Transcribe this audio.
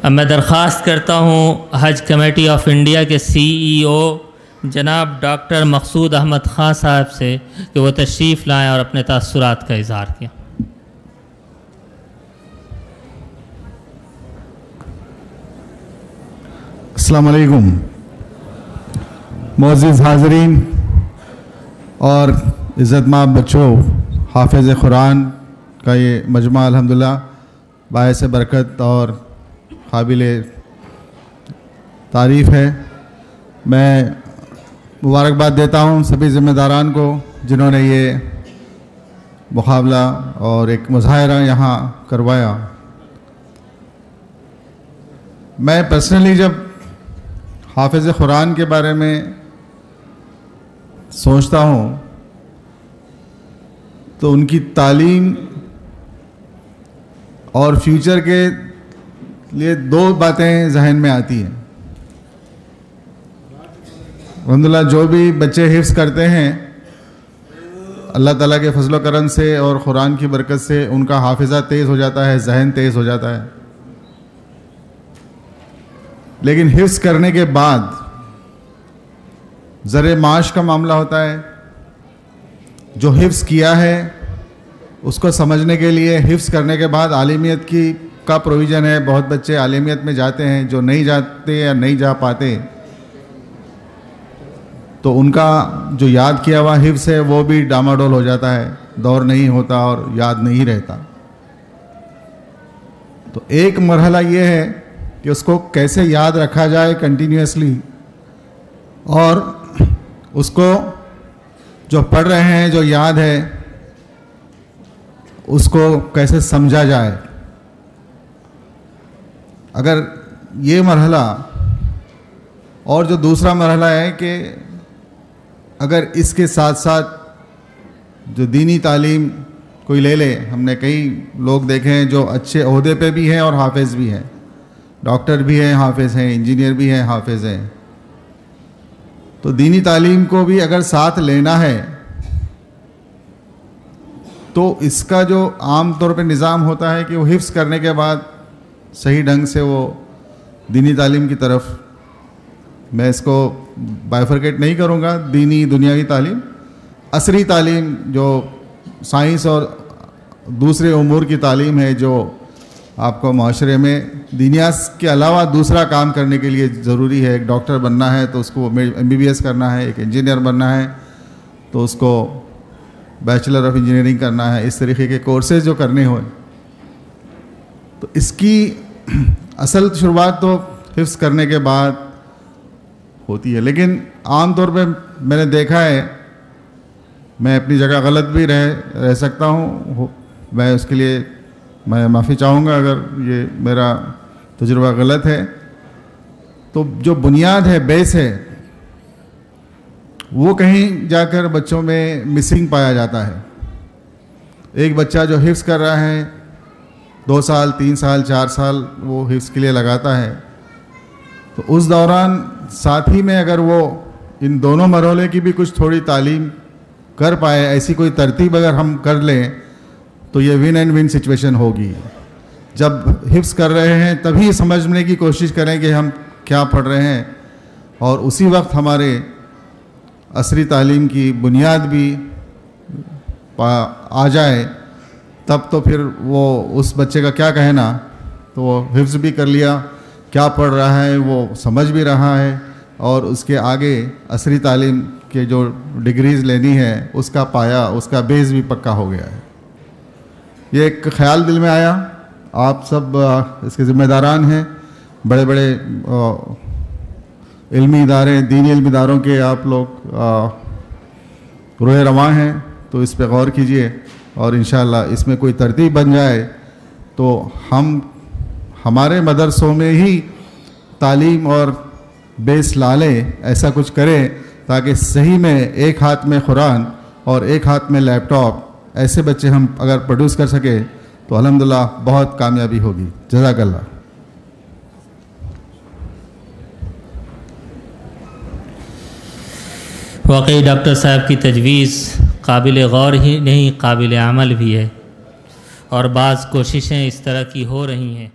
अब मैं दरख्वास्त करता हूँ हज कमेटी ऑफ इंडिया के CEO जनाब डॉक्टर मकसूद अहमद ख़ान साहब से कि वो तशरीफ़ लाएँ और अपने तासुरात का इज़हार किया। अस्सलाम वालेकुम मोअज़्ज़िज़ हाज़रीन और इज़्ज़तमाब बच्चों, हाफ़िज़ कुरान का ये मजमा अल्हम्दुलिल्लाह बायस बरकत और काबिल तारीफ़ है। मैं मुबारकबाद देता हूँ सभी ज़िम्मेदारान को जिन्होंने ये मुकाबला और एक मुज़ाहरा यहाँ करवाया। मैं पर्सनली जब हाफ़िज़ कुरान के बारे में सोचता हूँ तो उनकी तालीम और फ्यूचर के लिए दो बातें जहन में आती हैं। अल्हम्दुलिल्लाह जो भी बच्चे हिफ्ज़ करते हैं अल्लाह ताला के फजल करम से और कुरान की बरकत से उनका हाफिज़ा तेज़ हो जाता है, जहन तेज़ हो जाता है। लेकिन हिफ्ज़ करने के बाद ज़र माश का मामला होता है। जो हिफ्ज़ किया है उसको समझने के लिए हिफ्ज़ करने के बाद आलिमियत का प्रोविज़न है। बहुत बच्चे आलिमियत में जाते हैं, जो नहीं जाते या नहीं जा पाते तो उनका जो याद किया हुआ हिफ्ज़ है वो भी डामाडोल हो जाता है, दौर नहीं होता और याद नहीं रहता। तो एक मरहला ये है कि उसको कैसे याद रखा जाए कंटिन्यूसली, और उसको जो पढ़ रहे हैं जो याद है उसको कैसे समझा जाए। अगर ये मरहला, और जो दूसरा मरहला है कि अगर इसके साथ साथ जो दीनी तालीम कोई ले ले, हमने कई लोग देखे हैं जो अच्छे ओहदे पे भी हैं और हाफिज़ भी हैं, डॉक्टर भी हैं, हाफिज़ हैं, इंजीनियर भी हैं, हाफिज़ हैं। तो दीनी तालीम को भी अगर साथ लेना है तो इसका जो आम तौर पे निज़ाम होता है कि वो हिफ्ज़ करने के बाद सही ढंग से वो दीनी तालीम की तरफ, मैं इसको बाइफरकेट नहीं करूँगा, दीनी दुनियावी तालीम, असरी तालीम जो साइंस और दूसरे उमूर की तालीम है, जो आपको माशरे में दीनियात के अलावा दूसरा काम करने के लिए ज़रूरी है। एक डॉक्टर बनना है तो उसको MBBS करना है, एक इंजीनियर बनना है तो उसको बैचलर ऑफ इंजीनियरिंग करना है। इस तरीके के कोर्सेज जो करने हो, तो इसकी असल शुरुआत तो हिफ्ज़ करने के बाद होती है। लेकिन आम तौर पे मैंने देखा है, मैं अपनी जगह गलत भी रह सकता हूँ, मैं उसके लिए मैं माफ़ी चाहूँगा अगर ये मेरा तजुर्बा गलत है। तो जो बुनियाद है, बेस है, वो कहीं जाकर बच्चों में मिसिंग पाया जाता है। एक बच्चा जो हिफ्ज़ कर रहा है 2 साल 3 साल 4 साल वो हिफ्ज़ के लिए लगाता है, तो उस दौरान साथ ही में अगर वो इन दोनों मरहले की भी कुछ थोड़ी तालीम कर पाए, ऐसी कोई तरतीब अगर हम कर लें तो ये विन एंड विन सिचुएशन होगी। जब हिफ्ज़ कर रहे हैं तभी समझने की कोशिश करें कि हम क्या पढ़ रहे हैं, और उसी वक्त हमारे असरी तालीम की बुनियाद भी आ जाए, तब तो फिर वो उस बच्चे का क्या कहना। तो वो हिफ्ज़ भी कर लिया, क्या पढ़ रहा है वो समझ भी रहा है, और उसके आगे असरी तालीम के जो डिग्रीज़ लेनी है उसका पाया, उसका बेस भी पक्का हो गया है। ये एक ख्याल दिल में आया। आप सब इसके ज़िम्मेदारान हैं, बड़े बड़े इल्मी इदारे, दीनी इल्मी इदारों के आप लोग रोए रवां हैं, तो इस पे गौर कीजिए और इंशाअल्लाह इसमें कोई तरतीब बन जाए तो हम हमारे मदरसों में ही तालीम और बेस ला लें, ऐसा कुछ करें ताकि सही में एक हाथ में कुरान और एक हाथ में लैपटॉप, ऐसे बच्चे हम अगर प्रोड्यूस कर सके तो अल्हम्दुलिल्लाह बहुत कामयाबी होगी। जज़ाकल्लाह। वाकई डॉक्टर साहब की तजवीज़ काबिल गौर ही नहीं, काबिल अमल भी है, और बाज़ कोशिशें इस तरह की हो रही हैं